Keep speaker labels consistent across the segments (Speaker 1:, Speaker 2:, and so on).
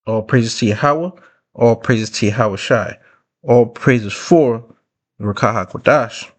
Speaker 1: All praises to Yahawah. All praises to Yahweh Shai. All praises for Rakaha Kodash.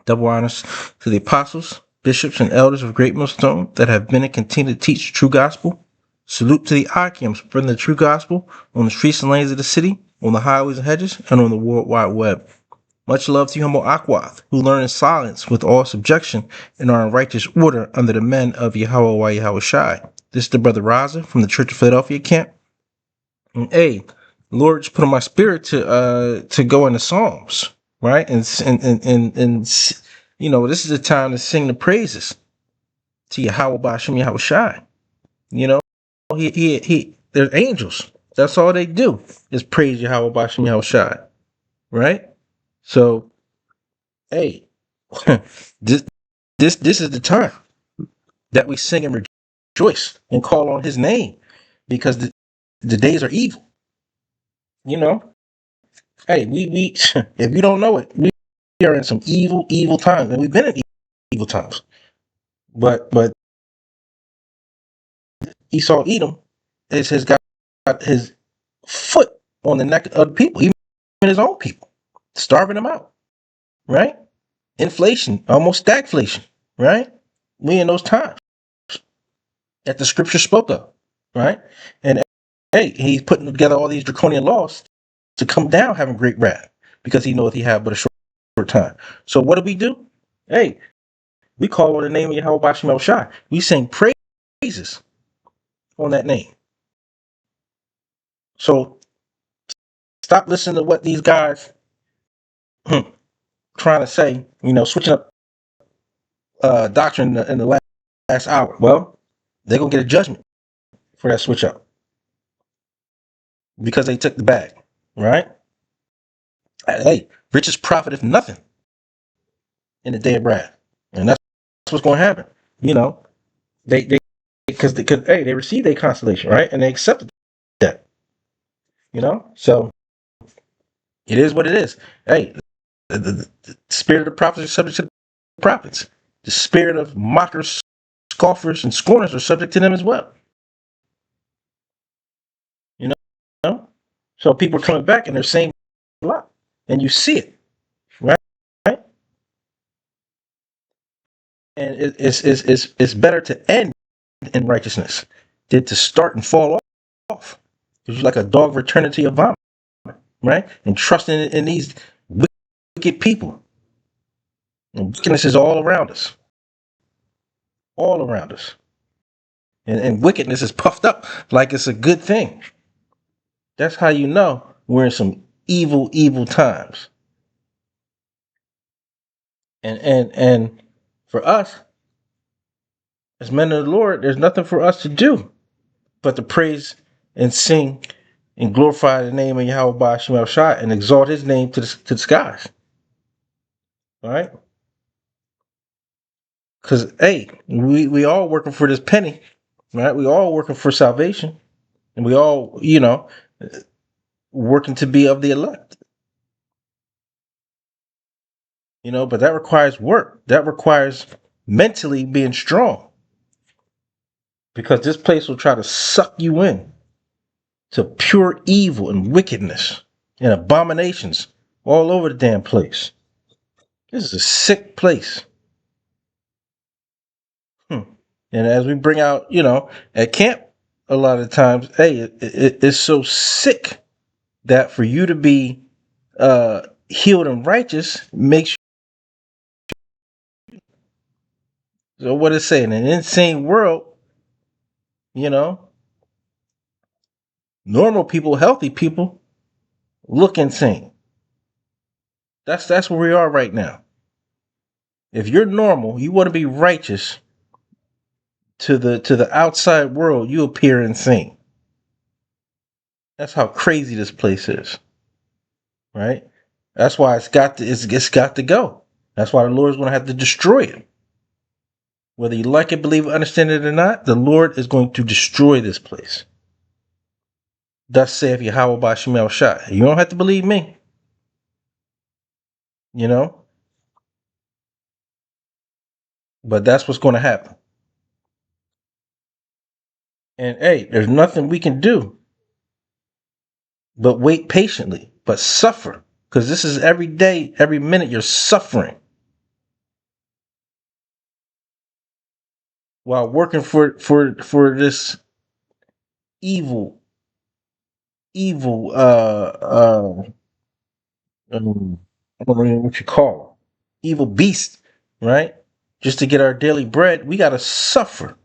Speaker 1: Double honors to the apostles, bishops, and elders of Great Millstone that have been and continue to teach the true gospel. Salute to the Akim spreading the true gospel on the streets and lanes of the city, on the highways and hedges, and on the World Wide Web. Much love to you, humble Akwath, who learn in silence with all subjection and are in righteous order under the men of Yahawah Yahweh Shai. This is the brother Raza from the Church of Philadelphia camp. And hey, Lord just put on my spirit to go into Psalms, right? And you know, this is the time to sing the praises to Yahawah Bashem Yahweh Shai. You know, he there's angels. That's all they do is praise Yahawah Bashem Yahweh Shai. Right? So hey, this this is the time that we sing and rejoice and call on his name because the days are evil. You know, hey, we if you don't know it, we are in some evil times, and we've been in evil times. But Esau Edom has got his foot on the neck of the people, even his own people, starving them out. Right? Inflation, almost stagflation. Right? We in those times that the scripture spoke of. Right? And hey, he's putting together all these draconian laws to come down having great wrath because he knows he had but a short time. So what do? Hey, we call on the name of Yahweh Bashem El Shai. We sing praises on that name. So stop listening to what these guys trying to say, you know, switching up doctrine in the last hour. Well, they're going to get a judgment for that switch up because they took the bag, right? Hey, riches profiteth nothing in the day of wrath. And that's what's going to happen. You know, because hey, they received a consolation, right? And they accepted that, you know? So it is what it is. Hey, the spirit of the prophets is subject to the prophets. The spirit of mockers, scoffers, and scorners are subject to them as well. You know? So people are coming back and they're saying a lot. And you see it, right? And it's better to end in righteousness than to start and fall off. It's like a dog returning to your vomit, right? And trusting in these wicked people. And wickedness is all around us. All around us. And wickedness is puffed up like it's a good thing. That's how you know we're in some evil times. And for us, as men of the Lord, there's nothing for us to do but to praise and sing and glorify the name of Yahweh Ba'ashim El Shai and exalt his name to the skies. All right? Because, hey, we all working for this penny, right? We all working for salvation. And we all, you know, working to be of the elect. You know, but that requires work. That requires mentally being strong. Because this place will try to suck you in to pure evil and wickedness and abominations all over the damn place. This is a sick place. And as we bring out, you know, at camp, a lot of times, hey, it's so sick that for you to be healed and righteous makes you. So what it's saying, in an insane world, you know, normal people, healthy people look insane. That's where we are right now. If you're normal, you want to be righteous to the outside world, you appear insane. That's how crazy this place is. Right? That's why it's got to go. That's why the Lord's going to have to destroy it. Whether you like it, believe it, understand it or not, the Lord is going to destroy this place. Thus saith Yahawah Ba'ashim El Shai. You don't have to believe me. You know? But that's what's going to happen. And hey, there's nothing we can do but wait patiently, but suffer. Because this is every day, every minute you're suffering while working for this evil, evil I don't know what you call it, evil beast, right? Just to get our daily bread, we gotta suffer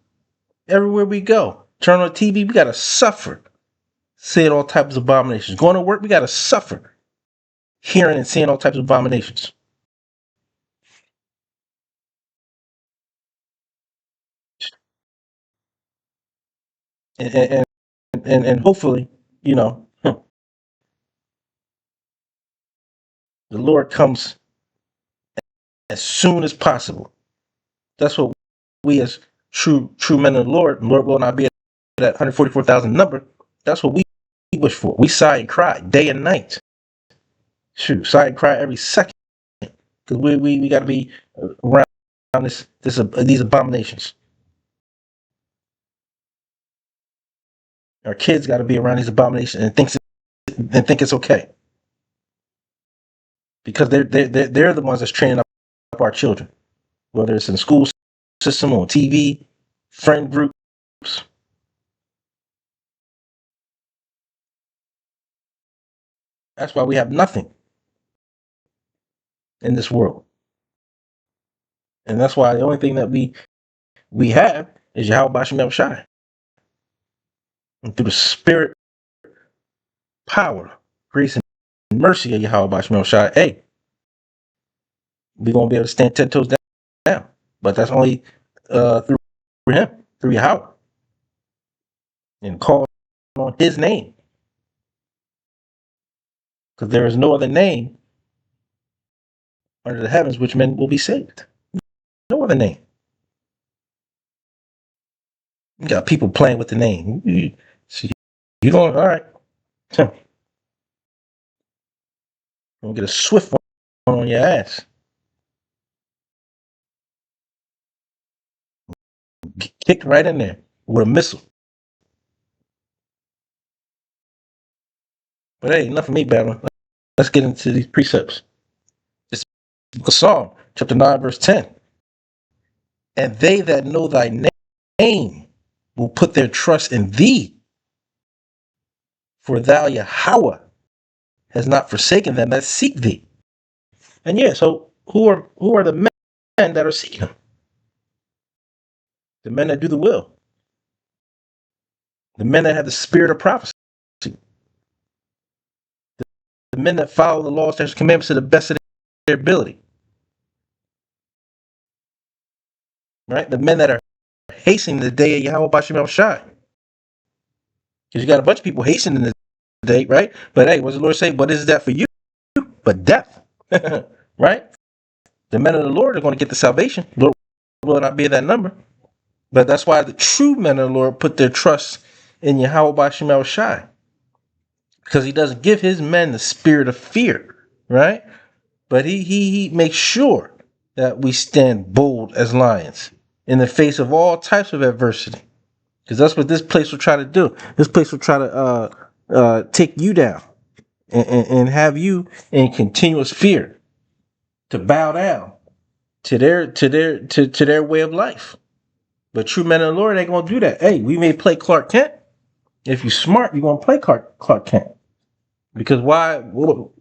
Speaker 1: everywhere we go. Turn on TV, we gotta suffer. Saying all types of abominations. Going to work, we gotta suffer. Hearing and seeing all types of abominations. And hopefully, you know, the Lord comes as soon as possible. That's what we as true men of the Lord will not be at that 144,000 number. That's what we wish for. We sigh and cry day and night. Shoot, sigh and cry every second because we got to be around these abominations. Our kids got to be around these abominations and think it's okay because they're the ones that's training up our children, whether it's in the school system, on TV, friend groups. That's why we have nothing in this world, and that's why the only thing that we have is Yahawah Shem Shai, and through the spirit, power, grace, and mercy of Yahawah Shem Shai. Hey, we're gonna be able to stand 10 toes down, but that's only through Him, through Yahawah, and call on His name, because there is no other name under the heavens which men will be saved. No other name. You got people playing with the name. You don't, all right. You're going to get a swift one on your ass. Kicked right in there with a missile. But hey, enough of me battling. Let's get into these precepts. This book of Psalm, chapter 9, verse 10. And they that know thy name will put their trust in thee. For thou, Yahawah, has not forsaken them that seek thee. And yeah, so who are the men that are seeking him? The men that do the will. The men that have the spirit of prophecy. The men that follow the laws, statutes, commandments to the best of their ability. Right? The men that are hastening the day of Yahawah Bashim El Shai. Because you got a bunch of people hastening the day, right? But hey, what does the Lord say? What is that for you? But death. Right? The men of the Lord are going to get the salvation. The Lord will not be that number. But that's why the true men of the Lord put their trust in Yahawah Bashim El Shai. Because he doesn't give his men the spirit of fear, right? But he makes sure that we stand bold as lions in the face of all types of adversity. Because that's what this place will try to do. This place will try to take you down and have you in continuous fear to bow down to their way of life. But true men of the Lord ain't gonna do that. Hey, we may play Clark Kent. If you're smart, you're gonna play Clark Kent. Because why go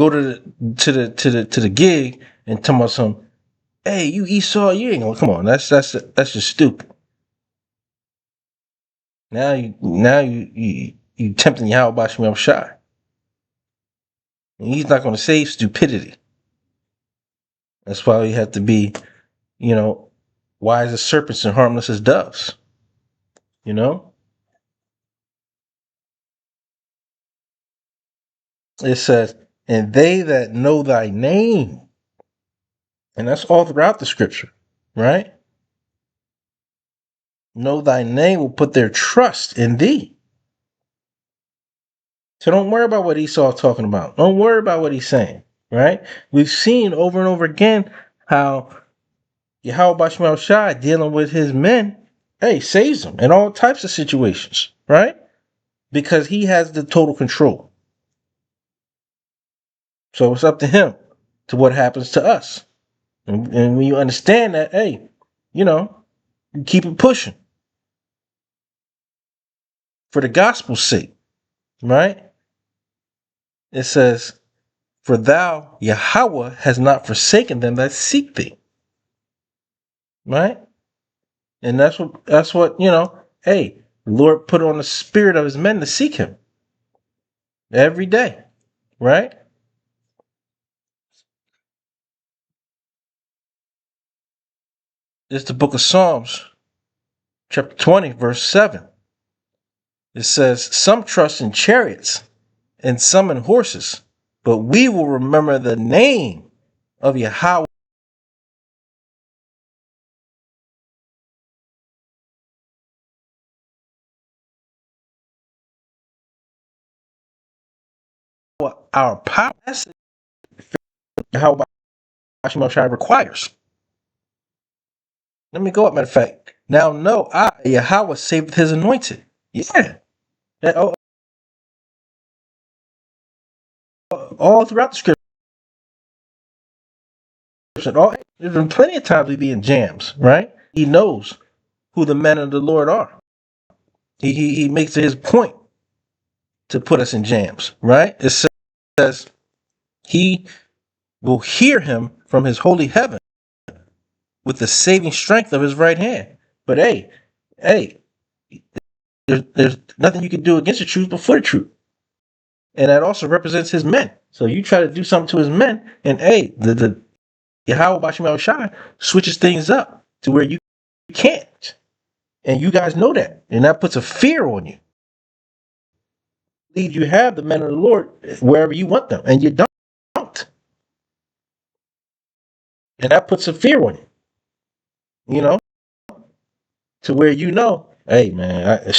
Speaker 1: to the gig and tell me some, hey, you Esau, you ain't gonna come on. That's just stupid. Now you tempting Yahawah Bashim Shai. And he's not gonna save stupidity. That's why we have to be, wise as serpents and harmless as doves. You know? It says, and they that know thy name. And that's all throughout the scripture, right? Know thy name will put their trust in thee. So don't worry about what Esau's talking about. Don't worry about what he's saying, right? We've seen over and over again how Yahawah Bashim Shai dealing with his men hey, saves them in all types of situations, right? Because he has the total control. So it's up to him to what happens to us. And when you understand that, hey, you know, you keep it pushing for the gospel's sake, right? It says, "For thou, Yahawah, has not forsaken them that seek thee." Right? And that's what, hey, the Lord put on the spirit of his men to seek him every day, right? It's the book of Psalms, chapter 20, verse 7. It says, "Some trust in chariots and some in horses, but we will remember the name of Yahawah, our power." That's Yahweh requires. Let me go up, matter of fact. Now know I, Yahweh, saved his anointed. Yeah. All throughout the scripture. There's been plenty of times we be in jams, right? He knows who the men of the Lord are. He makes it his point to put us in jams, right? It says he will hear him from his holy heaven with the saving strength of his right hand. But hey, there's nothing you can do against the truth but for the truth. And that also represents his men. So you try to do something to his men, and hey, the Yahawah Bashim Shai switches things up to where you can't. And you guys know that. And that puts a fear on you. You have the men of the Lord wherever you want them, and you don't. And that puts a fear on you, to where hey man,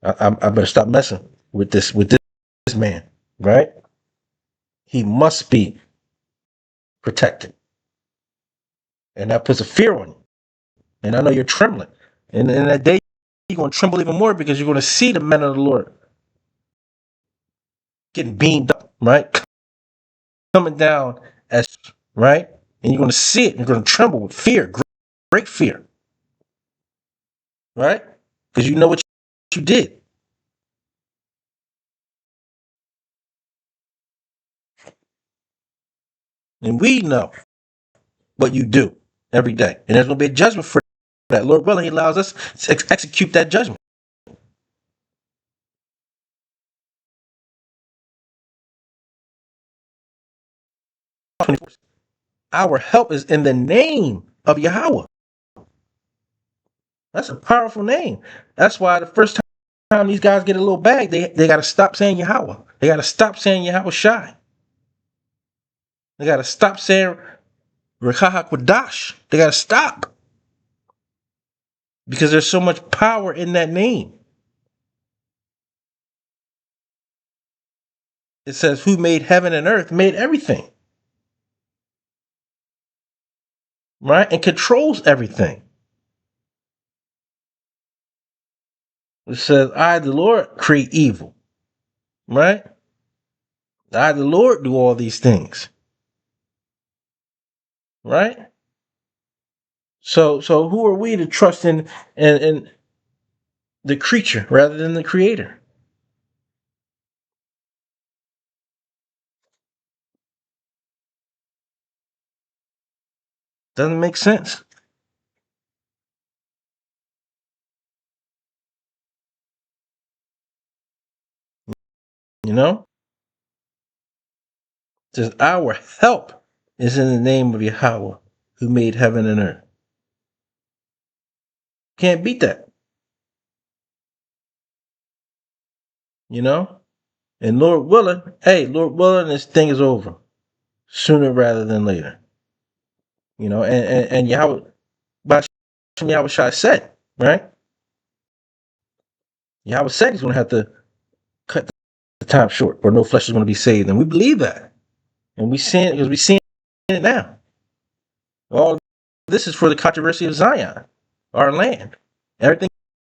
Speaker 1: I better stop messing with this man, right? He must be protected. And that puts a fear on you. And I know you're trembling. And in that day, you're going to tremble even more because you're going to see the men of the Lord getting beamed up, right? Coming down as, right? And you're going to see it. You're going to tremble with fear, great fear, right? Because you know what you did. And we know what you do every day. And there's going to be a judgment for that. Lord willing, he allows us to execute that judgment. Our help is in the name of Yahawah. That's a powerful name. That's why the first time these guys get a little bag, they got to stop saying Yahawah. They got to stop saying Yahweh Shai. They got to stop saying Rekaha Kwadash. They got to stop. Because there's so much power in that name. It says, who made heaven and earth, made everything. Right? And controls everything. It says, I, the Lord, create evil. Right? I, the Lord, do all these things. Right? So who are we to trust in the creature rather than the creator? Doesn't make sense. You know? It says, our help is in the name of Yahawah, who made heaven and earth. Can't beat that. You know? And Lord willing, this thing is over sooner rather than later. And Yahweh, Yahweh Shai said, right? Yahweh said he's going to have to cut the time short or no flesh is going to be saved. And we believe that. And we see it because we see it now. All this is for the controversy of Zion, our land. Everything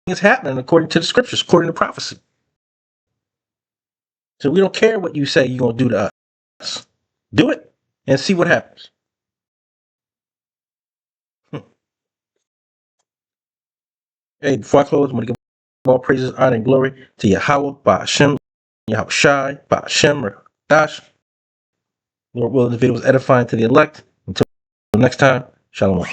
Speaker 1: is happening according to the scriptures, according to prophecy. So we don't care what you say you're going to do to us. Do it and see what happens. Hey, before I close, I'm going to give all praises, honor, and glory to Yahawah, Ba'ashem, Yahushai, Ba'ashem, Dash. Lord willing, the video was edifying to the elect. Until next time, Shalom.